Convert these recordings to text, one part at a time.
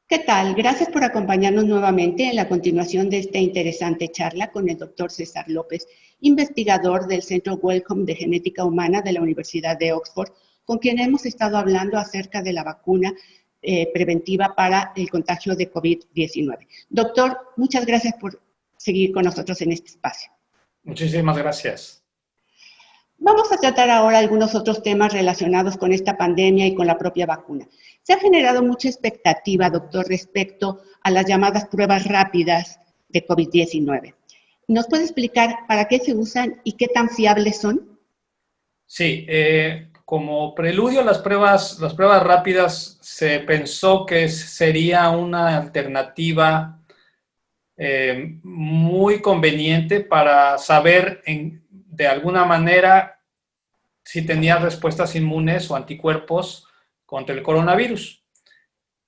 ¿Qué tal? Gracias por acompañarnos nuevamente en la continuación de esta interesante charla con el doctor César López, investigador del Centro Wellcome de Genética Humana de la Universidad de Oxford, con quien hemos estado hablando acerca de la vacuna preventiva para el contagio de COVID-19. Doctor, muchas gracias por seguir con nosotros en este espacio. Muchísimas gracias. Vamos a tratar ahora algunos otros temas relacionados con esta pandemia y con la propia vacuna. Se ha generado mucha expectativa, doctor, respecto a las llamadas pruebas rápidas de COVID-19. ¿Nos puede explicar para qué se usan y qué tan fiables son? Sí, como preludio a las pruebas rápidas, se pensó que sería una alternativa muy conveniente para saber de alguna manera si tenía respuestas inmunes o anticuerpos contra el coronavirus.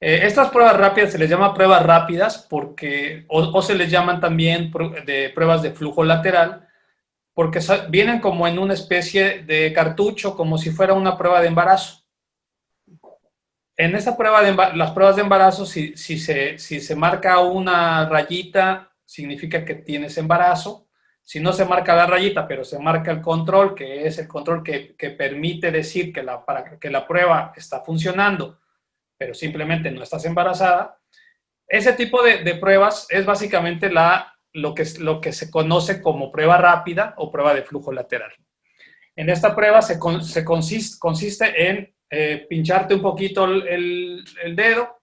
Estas pruebas rápidas se les llama pruebas rápidas porque, o se les llaman también de pruebas de flujo lateral, porque vienen como en una especie de cartucho, como si fuera una prueba de embarazo. En esa prueba las pruebas de embarazo, si se marca una rayita, significa que tienes embarazo. Si no se marca la rayita, pero se marca el control, que es el control que permite decir que la prueba está funcionando, pero simplemente no estás embarazada. Ese tipo de pruebas es básicamente lo que se conoce como prueba rápida o prueba de flujo lateral. En esta prueba consiste en pincharte un poquito el dedo,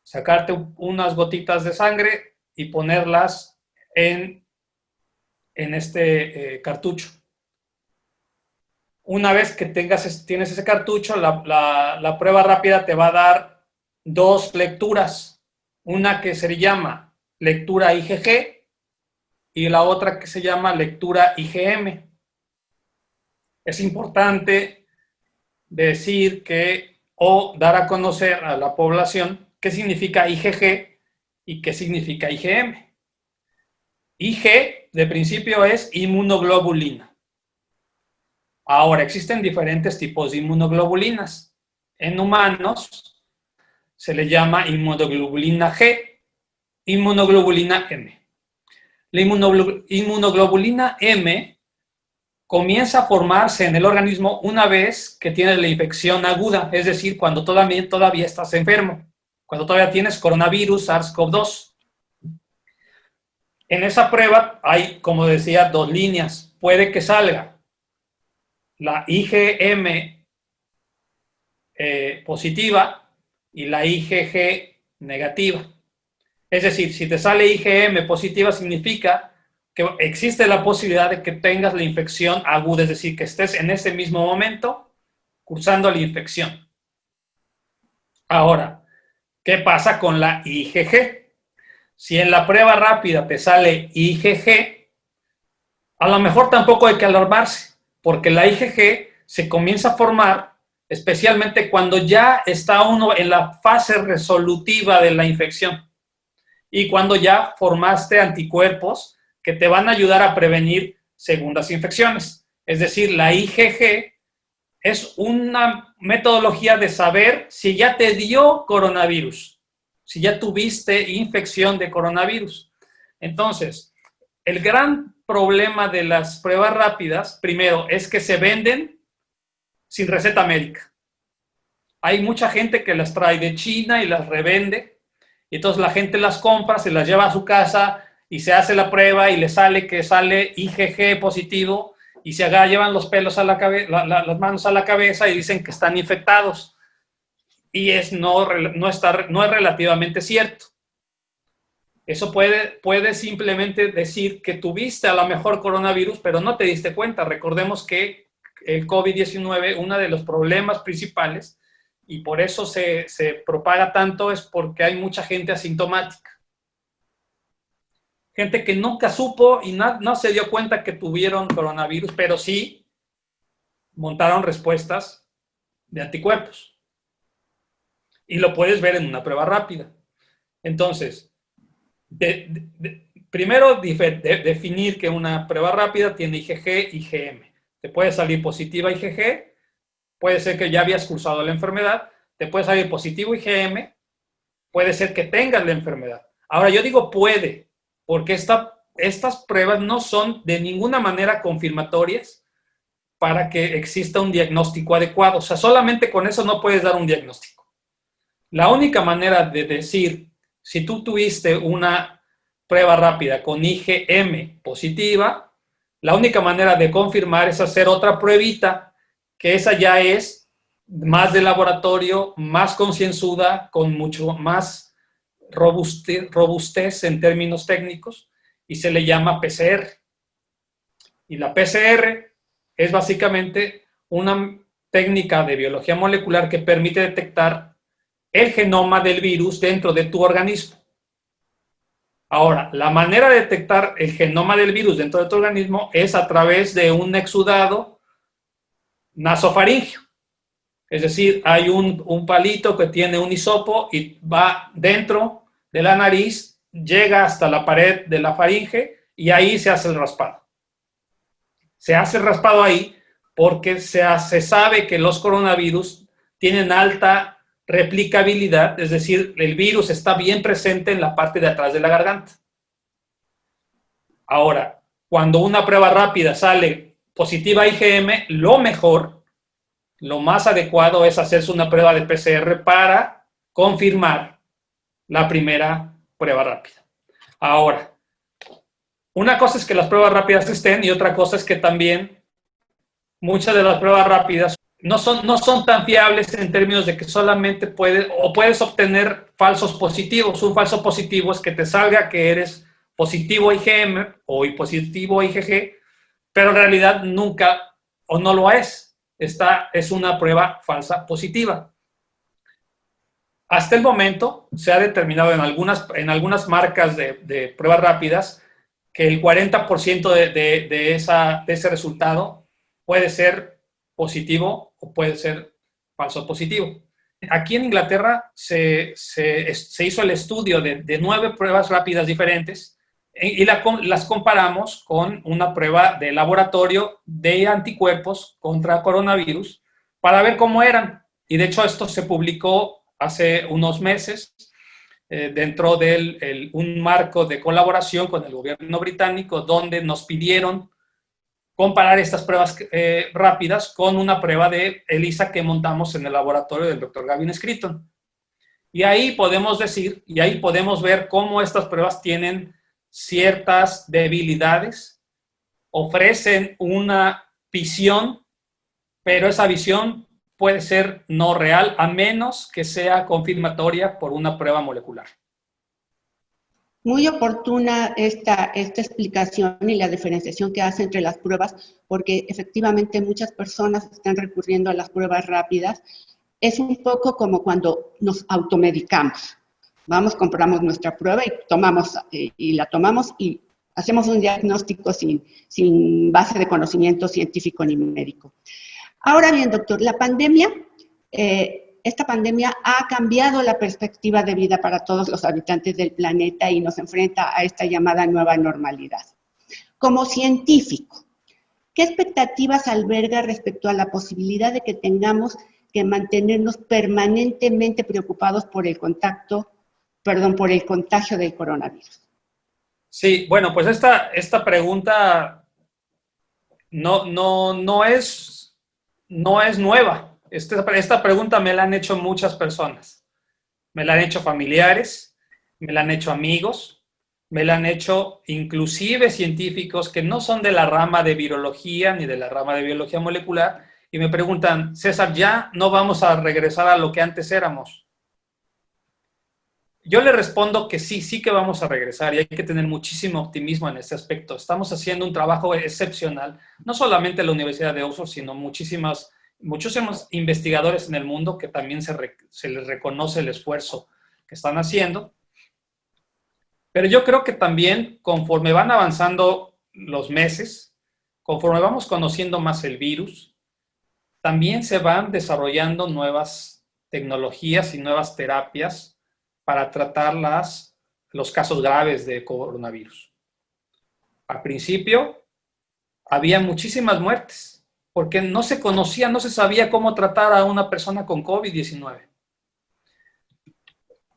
sacarte unas gotitas de sangre y ponerlas en este cartucho. Una vez que tienes ese cartucho, la prueba rápida te va a dar dos lecturas. Una que se llama lectura IgG y la otra que se llama lectura IgM. Es importante decir o dar a conocer a la población qué significa IgG y qué significa IgM. Ig, de principio, es inmunoglobulina. Ahora, existen diferentes tipos de inmunoglobulinas. En humanos se le llama inmunoglobulina G, inmunoglobulina M. La inmunoglobulina M comienza a formarse en el organismo una vez que tienes la infección aguda, es decir, cuando todavía estás enfermo, cuando todavía tienes coronavirus SARS-CoV-2. En esa prueba hay, como decía, dos líneas. Puede que salga la IgM positiva y la IgG negativa. Es decir, si te sale IgM positiva, significa que existe la posibilidad de que tengas la infección aguda, es decir, que estés en ese mismo momento cursando la infección. Ahora, ¿qué pasa con la IgG? Si en la prueba rápida te sale IgG, a lo mejor tampoco hay que alarmarse, porque la IgG se comienza a formar especialmente cuando ya está uno en la fase resolutiva de la infección y cuando ya formaste anticuerpos que te van a ayudar a prevenir segundas infecciones. Es decir, la IgG es una metodología de saber si ya te dio coronavirus, si ya tuviste infección de coronavirus. Entonces, el gran problema de las pruebas rápidas, primero, es que se venden sin receta médica. Hay mucha gente que las trae de China y las revende, y entonces la gente las compra, se las lleva a su casa y se hace la prueba y le sale que sale IgG positivo y se llevan los pelos a las manos a la cabeza y dicen que están infectados. Y no es relativamente cierto. Eso puede simplemente decir que tuviste a lo mejor coronavirus, pero no te diste cuenta. Recordemos que el COVID-19, uno de los problemas principales, y por eso se propaga tanto, es porque hay mucha gente asintomática. Gente que nunca supo y no se dio cuenta que tuvieron coronavirus, pero sí montaron respuestas de anticuerpos. Y lo puedes ver en una prueba rápida. Entonces, primero definir que una prueba rápida tiene IgG y IgM. Te puede salir positiva IgG, puede ser que ya habías cursado la enfermedad, te puede salir positivo IgM, puede ser que tengas la enfermedad. Ahora, yo digo puede, porque estas pruebas no son de ninguna manera confirmatorias para que exista un diagnóstico adecuado. O sea, solamente con eso no puedes dar un diagnóstico. La única manera de decir, si tú tuviste una prueba rápida con IgM positiva, la única manera de confirmar es hacer otra pruebita, que esa ya es más de laboratorio, más concienzuda, con mucho más robustez en términos técnicos, y se le llama PCR. Y la PCR es básicamente una técnica de biología molecular que permite detectar el genoma del virus dentro de tu organismo. Ahora, la manera de detectar el genoma del virus dentro de tu organismo es a través de un exudado nasofaringeo. Es decir, hay un palito que tiene un hisopo y va dentro de la nariz, llega hasta la pared de la faringe y ahí se hace el raspado. Se hace el raspado ahí porque se sabe que los coronavirus tienen alta replicabilidad, es decir, el virus está bien presente en la parte de atrás de la garganta. Ahora, cuando una prueba rápida sale positiva a IgM, lo mejor, lo más adecuado es hacerse una prueba de PCR para confirmar la primera prueba rápida. Ahora, una cosa es que las pruebas rápidas estén y otra cosa es que también muchas de las pruebas rápidas no son tan fiables en términos de que solamente puedes obtener falsos positivos. Un falso positivo es que te salga que eres positivo a IgM o positivo a IgG, pero en realidad nunca o no lo es. Esta es una prueba falsa positiva. Hasta el momento se ha determinado en algunas marcas de pruebas rápidas que el 40% de ese resultado puede ser positivo o puede ser falso positivo. Aquí en Inglaterra se hizo el estudio de 9 pruebas rápidas diferentes y las comparamos con una prueba de laboratorio de anticuerpos contra coronavirus para ver cómo eran. Y de hecho esto se publicó hace unos meses dentro de un marco de colaboración con el gobierno británico, donde nos pidieron comparar estas pruebas rápidas con una prueba de ELISA que montamos en el laboratorio del Dr. Gavin Scritton. Y ahí podemos decir, y ahí podemos ver cómo estas pruebas tienen ciertas debilidades, ofrecen una visión, pero esa visión puede ser no real, a menos que sea confirmatoria por una prueba molecular. Muy oportuna esta explicación y la diferenciación que hace entre las pruebas, porque efectivamente muchas personas están recurriendo a las pruebas rápidas. Es un poco como cuando nos automedicamos. Vamos, compramos nuestra prueba y la tomamos y hacemos un diagnóstico sin base de conocimiento científico ni médico. Ahora bien, doctor, esta pandemia ha cambiado la perspectiva de vida para todos los habitantes del planeta y nos enfrenta a esta llamada nueva normalidad. Como científico, ¿qué expectativas alberga respecto a la posibilidad de que tengamos que mantenernos permanentemente preocupados por el contagio del coronavirus? Sí, bueno, pues esta pregunta no es nueva. Esta pregunta me la han hecho muchas personas. Me la han hecho familiares, me la han hecho amigos, me la han hecho inclusive científicos que no son de la rama de virología ni de la rama de biología molecular y me preguntan, César, ¿ya no vamos a regresar a lo que antes éramos? Yo le respondo que sí que vamos a regresar y hay que tener muchísimo optimismo en este aspecto. Estamos haciendo un trabajo excepcional, no solamente en la Universidad de Oxford, sino muchísimos investigadores en el mundo que también se les reconoce el esfuerzo que están haciendo. Pero yo creo que también conforme van avanzando los meses, conforme vamos conociendo más el virus, también se van desarrollando nuevas tecnologías y nuevas terapias para tratar los casos graves de coronavirus. Al principio había muchísimas muertes porque no se conocía, no se sabía cómo tratar a una persona con COVID-19.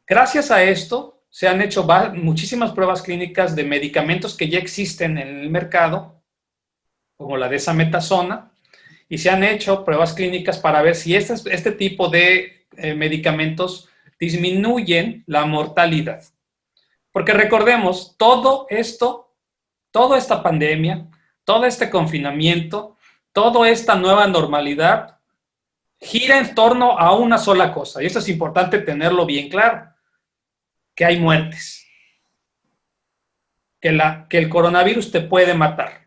Gracias a esto, se han hecho muchísimas pruebas clínicas de medicamentos que ya existen en el mercado, como la desametasona, y se han hecho pruebas clínicas para ver si este tipo de medicamentos disminuyen la mortalidad. Porque recordemos, todo esto, toda esta pandemia, todo este confinamiento, toda esta nueva normalidad gira en torno a una sola cosa, y esto es importante tenerlo bien claro, que hay muertes, que el coronavirus te puede matar.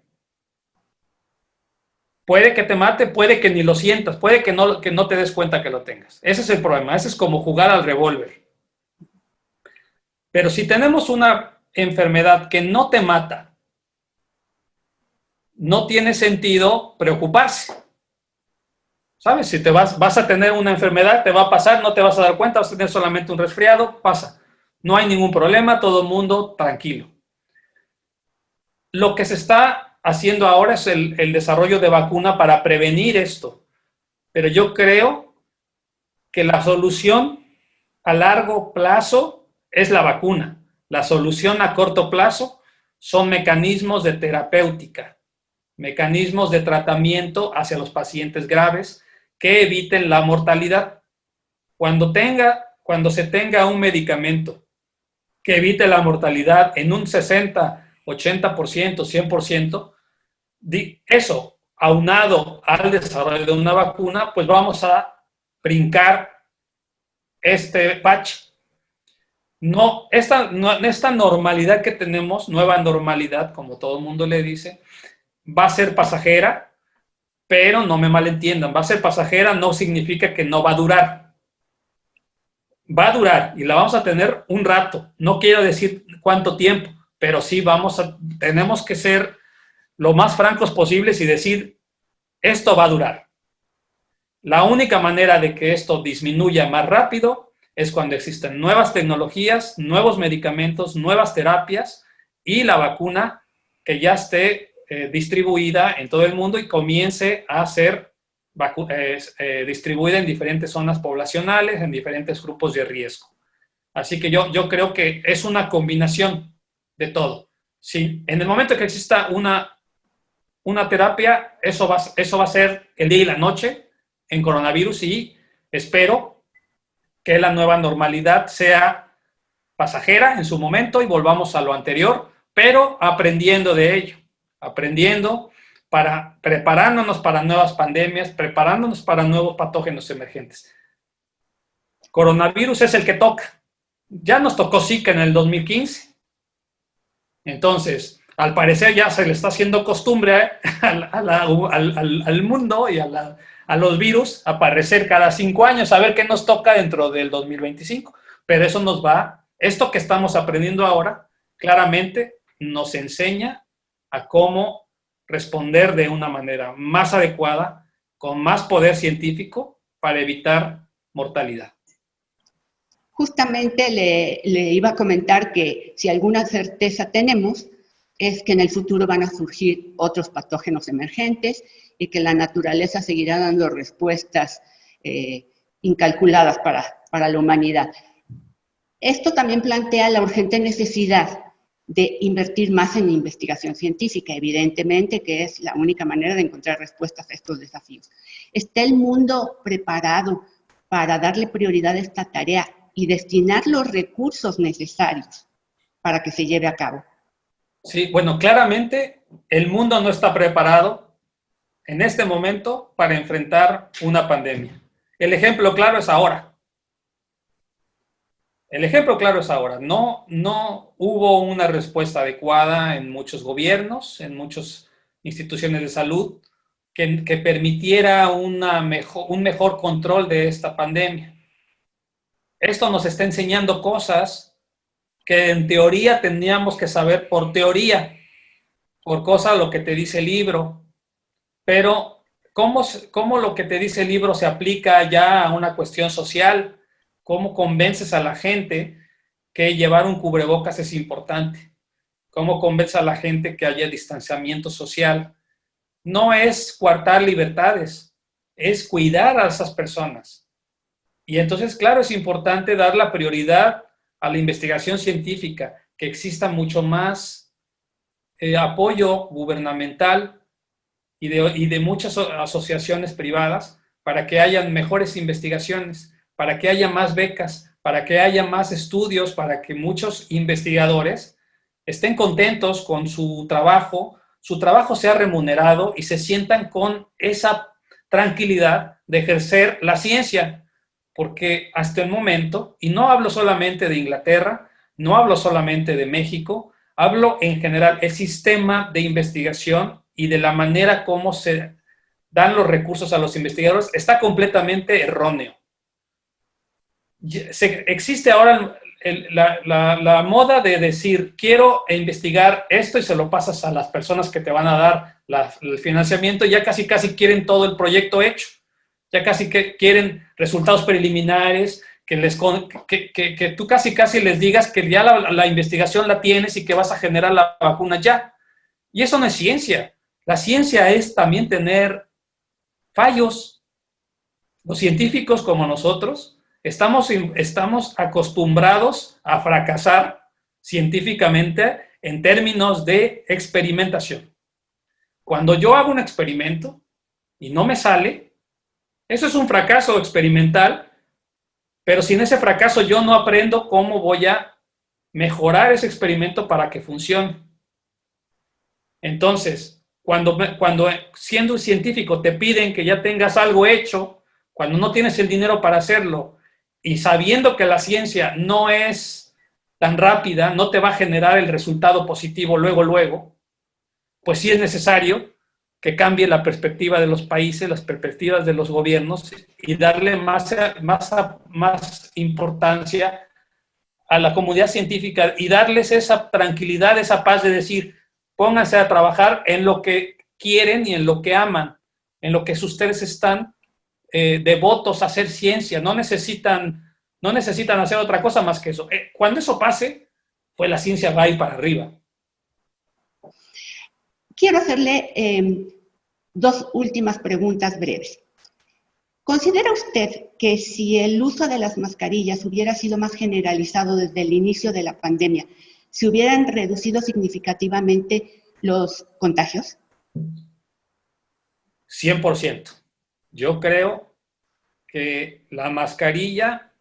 Puede que te mate, puede que ni lo sientas, puede que no te des cuenta que lo tengas. Ese es el problema, ese es como jugar al revólver. Pero si tenemos una enfermedad que no te mata, no tiene sentido preocuparse. ¿Sabes? Si vas a tener una enfermedad, te va a pasar, no te vas a dar cuenta, vas a tener solamente un resfriado, pasa. No hay ningún problema, todo el mundo tranquilo. Lo que se está haciendo ahora es el desarrollo de vacuna para prevenir esto. Pero yo creo que la solución a largo plazo es la vacuna. La solución a corto plazo son mecanismos de terapéutica, mecanismos de tratamiento hacia los pacientes graves que eviten la mortalidad. Cuando se tenga un medicamento que evite la mortalidad en un 60, 80%, 100%, eso aunado al desarrollo de una vacuna, pues vamos a brincar este patch. Esta normalidad que tenemos, nueva normalidad, como todo el mundo le dice, va a ser pasajera, pero no me malentiendan, va a ser pasajera no significa que no va a durar. Va a durar y la vamos a tener un rato. No quiero decir cuánto tiempo, pero sí tenemos que ser lo más francos posibles y decir, esto va a durar. La única manera de que esto disminuya más rápido es cuando existen nuevas tecnologías, nuevos medicamentos, nuevas terapias y la vacuna que ya esté distribuida en todo el mundo y comience a ser distribuida en diferentes zonas poblacionales, en diferentes grupos de riesgo. Así que yo creo que es una combinación de todo. Sí, en el momento que exista una terapia, eso va a ser el día y la noche en coronavirus y espero que la nueva normalidad sea pasajera en su momento y volvamos a lo anterior, pero aprendiendo de ello, preparándonos para nuevas pandemias, preparándonos para nuevos patógenos emergentes. Coronavirus es el que toca. Ya nos tocó Zika en el 2015. Entonces, al parecer ya se le está haciendo costumbre al mundo y a los virus aparecer cada 5 años, a ver qué nos toca dentro del 2025. Pero eso esto que estamos aprendiendo ahora, claramente nos enseña a cómo responder de una manera más adecuada, con más poder científico, para evitar mortalidad. Justamente le iba a comentar que si alguna certeza tenemos es que en el futuro van a surgir otros patógenos emergentes y que la naturaleza seguirá dando respuestas incalculadas para la humanidad. Esto también plantea la urgente necesidad de invertir más en investigación científica, evidentemente que es la única manera de encontrar respuestas a estos desafíos. ¿Está el mundo preparado para darle prioridad a esta tarea y destinar los recursos necesarios para que se lleve a cabo? Sí, bueno, claramente el mundo no está preparado en este momento para enfrentar una pandemia. El ejemplo claro es ahora. No hubo una respuesta adecuada en muchos gobiernos, en muchas instituciones de salud, que permitiera un mejor control de esta pandemia. Esto nos está enseñando cosas que en teoría teníamos que saber por teoría, por cosa lo que te dice el libro. Pero, ¿cómo lo que te dice el libro se aplica ya a una cuestión social? ¿Cómo convences a la gente que llevar un cubrebocas es importante? ¿Cómo convences a la gente que haya distanciamiento social? No es coartar libertades, es cuidar a esas personas. Y entonces, claro, es importante dar la prioridad a la investigación científica, que exista mucho más apoyo gubernamental y de muchas asociaciones privadas para que haya mejores investigaciones, para que haya más becas, para que haya más estudios, para que muchos investigadores estén contentos con su trabajo sea remunerado y se sientan con esa tranquilidad de ejercer la ciencia, porque hasta el momento, y no hablo solamente de Inglaterra, no hablo solamente de México, hablo en general, el sistema de investigación y de la manera como se dan los recursos a los investigadores está completamente erróneo. Existe ahora la moda de decir, quiero investigar esto y se lo pasas a las personas que te van a dar el financiamiento, y ya casi quieren todo el proyecto hecho, ya casi que quieren resultados preliminares, que tú casi les digas que ya la investigación la tienes y que vas a generar la vacuna ya. Y eso no es ciencia. La ciencia es también tener fallos. Los científicos como nosotros estamos acostumbrados a fracasar científicamente en términos de experimentación. Cuando yo hago un experimento y no me sale, eso es un fracaso experimental, pero sin ese fracaso yo no aprendo cómo voy a mejorar ese experimento para que funcione. Entonces, cuando siendo un científico te piden que ya tengas algo hecho, cuando no tienes el dinero para hacerlo, y sabiendo que la ciencia no es tan rápida, no te va a generar el resultado positivo luego, pues sí es necesario que cambie la perspectiva de los países, las perspectivas de los gobiernos, y darle más importancia a la comunidad científica y darles esa tranquilidad, esa paz de decir, pónganse a trabajar en lo que quieren y en lo que aman, en lo que ustedes están devotos a hacer ciencia, no necesitan hacer otra cosa más que eso. Cuando eso pase, pues la ciencia va a ir para arriba. Quiero hacerle dos últimas preguntas breves. ¿Considera usted que si el uso de las mascarillas hubiera sido más generalizado desde el inicio de la pandemia, se hubieran reducido significativamente los contagios? 100%. Yo creo que la mascarilla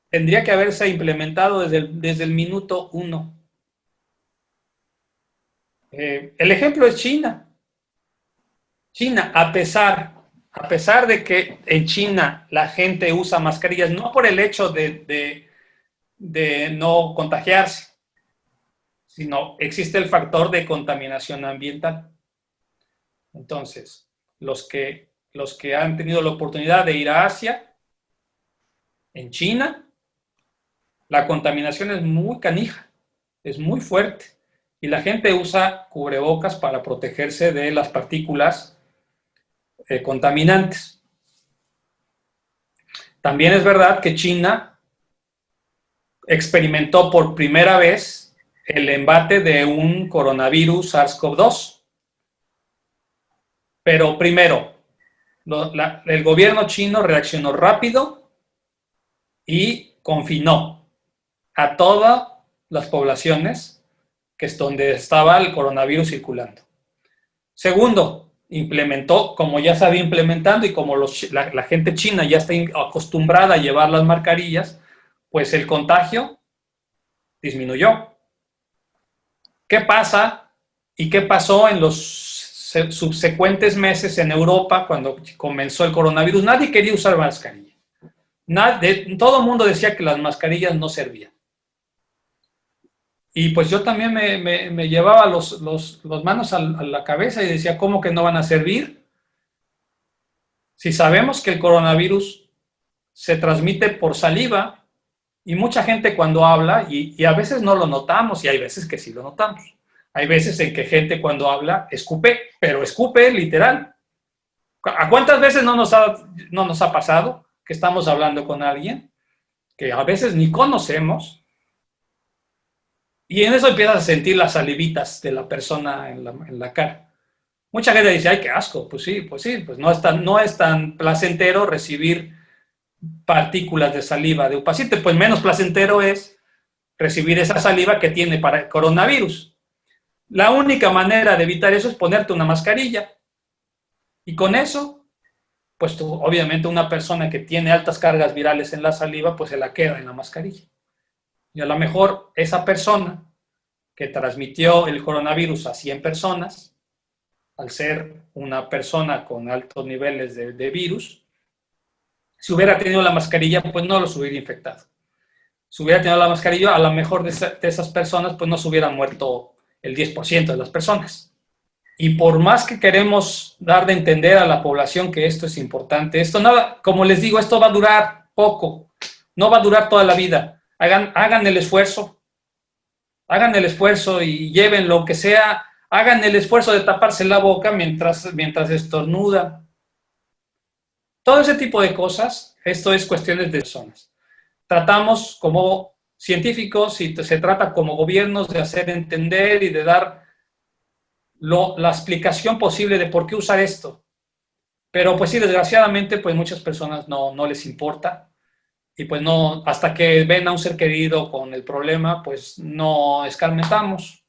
tendría que haberse implementado desde el minuto 1. El ejemplo es China. China, a pesar de que en China la gente usa mascarillas, no por el hecho de no contagiarse, sino existe el factor de contaminación ambiental. Entonces, los que han tenido la oportunidad de ir a Asia, en China, la contaminación es muy canija, es muy fuerte, y la gente usa cubrebocas para protegerse de las partículas contaminantes. También es verdad que China experimentó por primera vez el embate de un coronavirus SARS-CoV-2. Pero primero, el gobierno chino reaccionó rápido y confinó a todas las poblaciones que es donde estaba el coronavirus circulando. Segundo, implementó, como ya se había implementando y como la gente china ya está acostumbrada a llevar las mascarillas, pues el contagio disminuyó. ¿Qué pasa y qué pasó en los subsecuentes meses en Europa cuando comenzó el coronavirus? Nadie quería usar mascarilla. Todo el mundo decía que las mascarillas no servían. Y pues yo también me llevaba los manos a la cabeza y decía, ¿cómo que no van a servir? Si sabemos que el coronavirus se transmite por saliva, y mucha gente cuando habla, y a veces no lo notamos, y hay veces que sí lo notamos. Hay veces en que gente cuando habla escupe, pero escupe literal. ¿A cuántas veces no nos ha pasado que estamos hablando con alguien que a veces ni conocemos, y en eso empiezas a sentir las salivitas de la persona en la cara? Mucha gente dice, ay, qué asco. Pues no es tan placentero recibir partículas de saliva de un paciente, pues menos placentero es recibir esa saliva que tiene para el coronavirus. La única manera de evitar eso es ponerte una mascarilla. Y con eso, pues tú, obviamente una persona que tiene altas cargas virales en la saliva, pues se la queda en la mascarilla. Y a lo mejor esa persona que transmitió el coronavirus a 100 personas, al ser una persona con altos niveles de virus, si hubiera tenido la mascarilla, pues no los hubiera infectado. Si hubiera tenido la mascarilla, a lo mejor de esas personas, pues no se hubieran muerto el 10% de las personas. Y por más que queremos dar de entender a la población que esto es importante, esto nada, como les digo, esto va a durar poco, no va a durar toda la vida. Hagan el esfuerzo y lleven lo que sea, hagan el esfuerzo de taparse la boca mientras estornudan. Todo ese tipo de cosas, esto es cuestiones de personas. Tratamos como científicos y se trata como gobiernos de hacer entender y de dar la explicación posible de por qué usar esto. Pero pues sí, desgraciadamente, pues muchas personas no les importa. Y pues no, hasta que ven a un ser querido con el problema, pues no escarmentamos.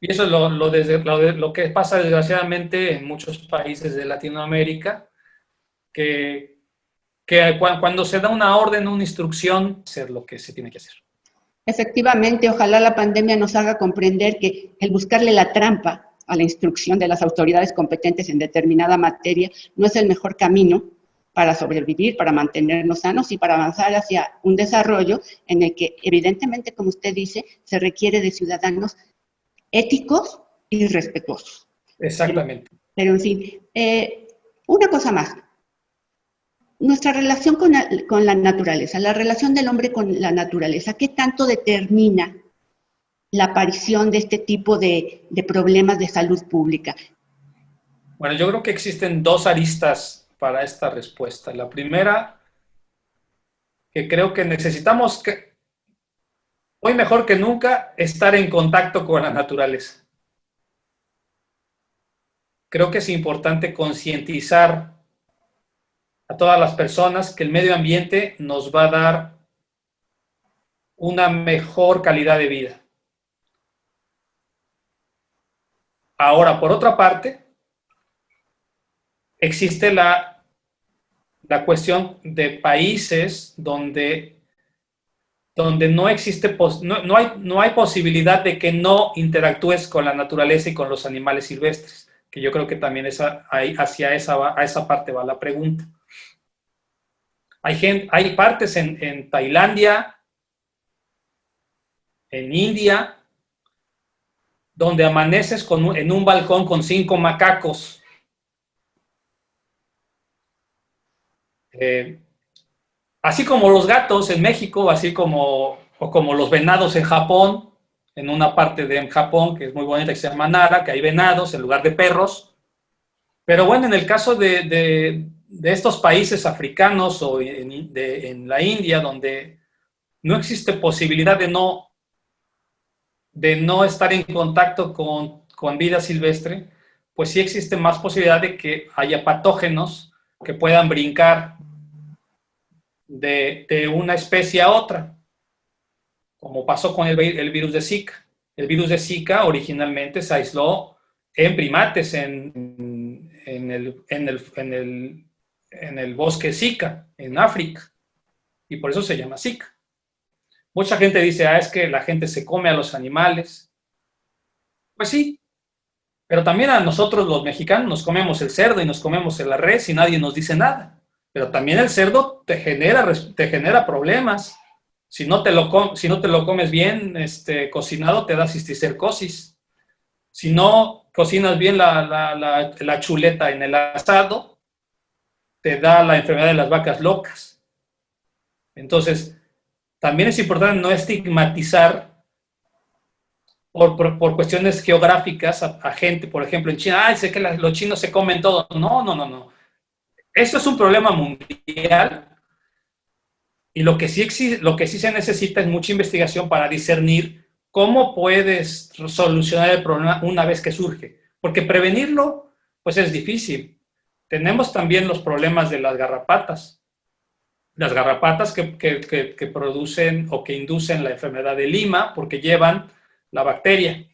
Y eso es lo que pasa desgraciadamente en muchos países de Latinoamérica, que cuando se da una orden, una instrucción, hacer lo que se tiene que hacer. Efectivamente, ojalá la pandemia nos haga comprender que el buscarle la trampa a la instrucción de las autoridades competentes en determinada materia no es el mejor camino para sobrevivir, para mantenernos sanos y para avanzar hacia un desarrollo en el que, evidentemente, como usted dice, se requiere de ciudadanos éticos y respetuosos. Exactamente. Pero en fin, una cosa más. Nuestra relación con la naturaleza, la relación del hombre con la naturaleza, ¿qué tanto determina la aparición de este tipo de problemas de salud pública? Bueno, yo creo que existen dos aristas para esta respuesta. La primera, que creo que necesitamos, hoy mejor que nunca, estar en contacto con la naturaleza. Creo que es importante concientizar a todas las personas que el medio ambiente nos va a dar una mejor calidad de vida. Ahora, por otra parte, existe la cuestión de países donde no existe, no hay posibilidad de que no interactúes con la naturaleza y con los animales silvestres, que yo creo que también hacia esa parte va la pregunta. Hay partes en Tailandia, en India, donde amaneces en un balcón con 5 macacos. Así como los gatos en México, o como los venados en Japón, en una parte de Japón que es muy bonita, que se llama Nara, que hay venados en lugar de perros. Pero bueno, en el caso de estos países africanos o en la India, donde no existe posibilidad de no estar en contacto con vida silvestre, pues sí existe más posibilidad de que haya patógenos que puedan brincar de una especie a otra, como pasó con el virus de Zika. El virus de Zika originalmente se aisló en primates en el bosque Zika, en África, y por eso se llama Zika. Mucha gente dice, es que la gente se come a los animales. Pues sí, pero también a nosotros los mexicanos nos comemos el cerdo y nos comemos la res y nadie nos dice nada. Pero también el cerdo te genera problemas. Si no te lo comes bien cocinado, te da cisticercosis. Si no cocinas bien la chuleta en el asado, te da la enfermedad de las vacas locas. Entonces, también es importante no estigmatizar por cuestiones geográficas a gente, por ejemplo, en China, sé que los chinos se comen todo. No. Esto es un problema mundial y lo que sí se necesita es mucha investigación para discernir cómo puedes solucionar el problema una vez que surge. Porque prevenirlo, pues es difícil. Tenemos también los problemas de las garrapatas. las garrapatas que producen o que inducen la enfermedad de Lyme porque llevan la bacteria.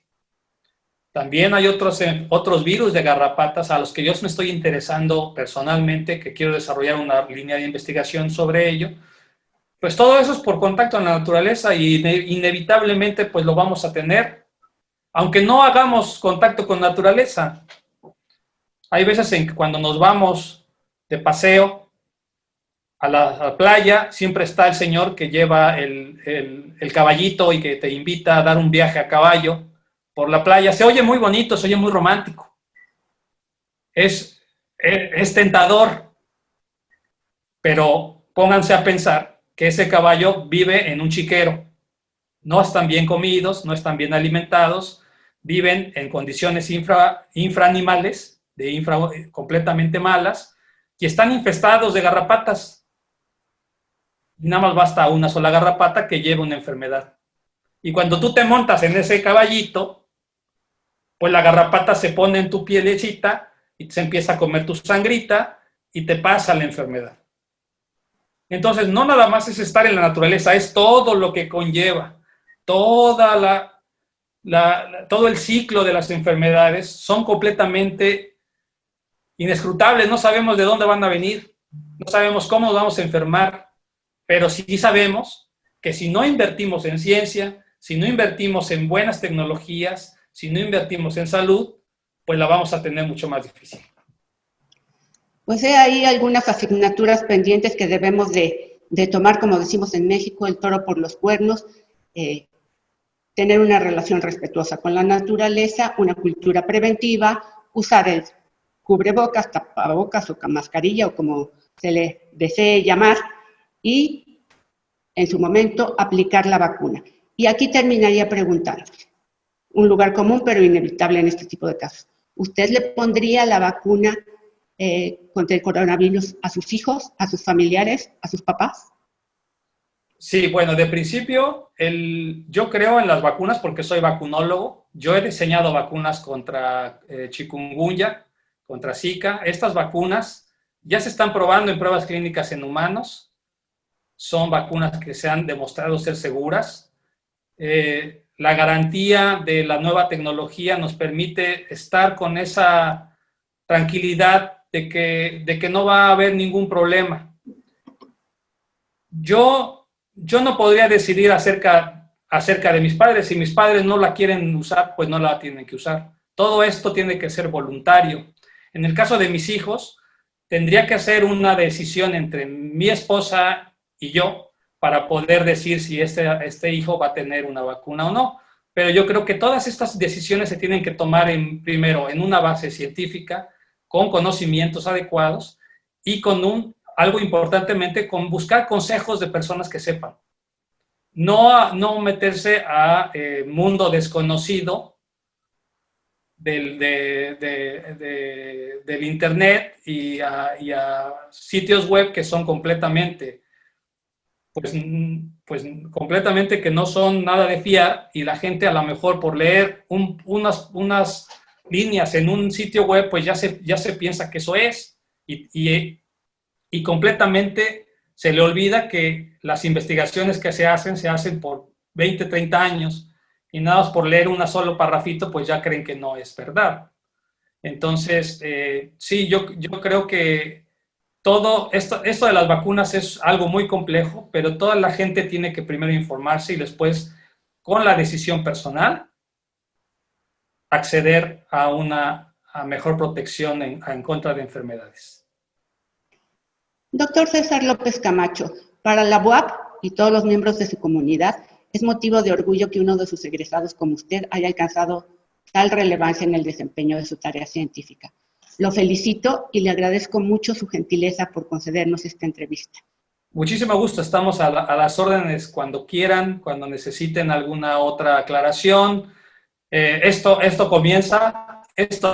También hay otros virus de garrapatas a los que yo me estoy interesando personalmente, que quiero desarrollar una línea de investigación sobre ello. Pues todo eso es por contacto en la naturaleza y inevitablemente pues lo vamos a tener, aunque no hagamos contacto con naturaleza. Hay veces en que cuando nos vamos de paseo a la playa, siempre está el señor que lleva el caballito y que te invita a dar un viaje a caballo por la playa. Se oye muy bonito, se oye muy romántico. Es tentador, pero pónganse a pensar que ese caballo vive en un chiquero. No están bien comidos, no están bien alimentados, viven en condiciones infraanimales, completamente malas, y están infestados de garrapatas. Y nada más basta una sola garrapata que lleve una enfermedad. Y cuando tú te montas en ese caballito, pues la garrapata se pone en tu pielecita y se empieza a comer tu sangrita y te pasa la enfermedad. Entonces, no nada más es estar en la naturaleza, es todo lo que conlleva, todo el ciclo de las enfermedades son completamente inescrutables, no sabemos de dónde van a venir, no sabemos cómo nos vamos a enfermar, pero sí sabemos que si no invertimos en ciencia, si no invertimos en buenas tecnologías, si no invertimos en salud, pues la vamos a tener mucho más difícil. Pues hay algunas asignaturas pendientes que debemos de tomar, como decimos en México, el toro por los cuernos, tener una relación respetuosa con la naturaleza, una cultura preventiva, usar el cubrebocas, tapabocas o mascarilla o como se le desee llamar, y en su momento aplicar la vacuna. Y aquí terminaría preguntando, un lugar común pero inevitable en este tipo de casos. ¿Usted le pondría la vacuna contra el coronavirus a sus hijos, a sus familiares, a sus papás? Sí, bueno, de principio, yo creo en las vacunas porque soy vacunólogo. Yo he diseñado vacunas contra chikungunya, contra Zika. Estas vacunas ya se están probando en pruebas clínicas en humanos. Son vacunas que se han demostrado ser seguras. La garantía de la nueva tecnología nos permite estar con esa tranquilidad de que no va a haber ningún problema. Yo no podría decidir acerca de mis padres. Si mis padres no la quieren usar, pues no la tienen que usar. Todo esto tiene que ser voluntario. En el caso de mis hijos, tendría que hacer una decisión entre mi esposa y yo para poder decir si este hijo va a tener una vacuna o no. Pero yo creo que todas estas decisiones se tienen que tomar primero en una base científica, con conocimientos adecuados y con algo importantemente, con buscar consejos de personas que sepan. No meterse a mundo desconocido del internet y a sitios web que son completamente, pues completamente que no son nada de fiar, y la gente a lo mejor por leer unas líneas en un sitio web, pues ya se piensa que eso es, y completamente se le olvida que las investigaciones que se hacen por 20, 30 años, y nada más por leer un solo parrafito, pues ya creen que no es verdad. Entonces, sí, yo creo que todo esto de las vacunas es algo muy complejo, pero toda la gente tiene que primero informarse y después, con la decisión personal, acceder a mejor protección en contra de enfermedades. Doctor César López Camacho, para la UAP y todos los miembros de su comunidad, es motivo de orgullo que uno de sus egresados como usted haya alcanzado tal relevancia en el desempeño de su tarea científica. Lo felicito y le agradezco mucho su gentileza por concedernos esta entrevista. Muchísimo gusto, estamos a las órdenes cuando quieran, cuando necesiten alguna otra aclaración. Esto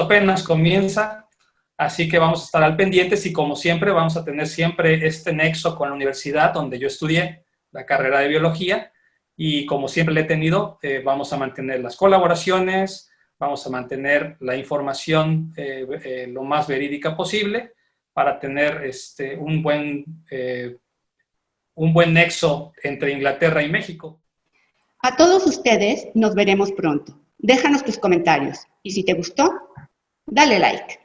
apenas comienza, así que vamos a estar al pendiente y como siempre vamos a tener siempre este nexo con la universidad donde yo estudié la carrera de biología, y como siempre le he tenido, vamos a mantener las colaboraciones, vamos a mantener la información lo más verídica posible para tener un buen un buen nexo entre Inglaterra y México. A todos ustedes nos veremos pronto. Déjanos tus comentarios y si te gustó, dale like.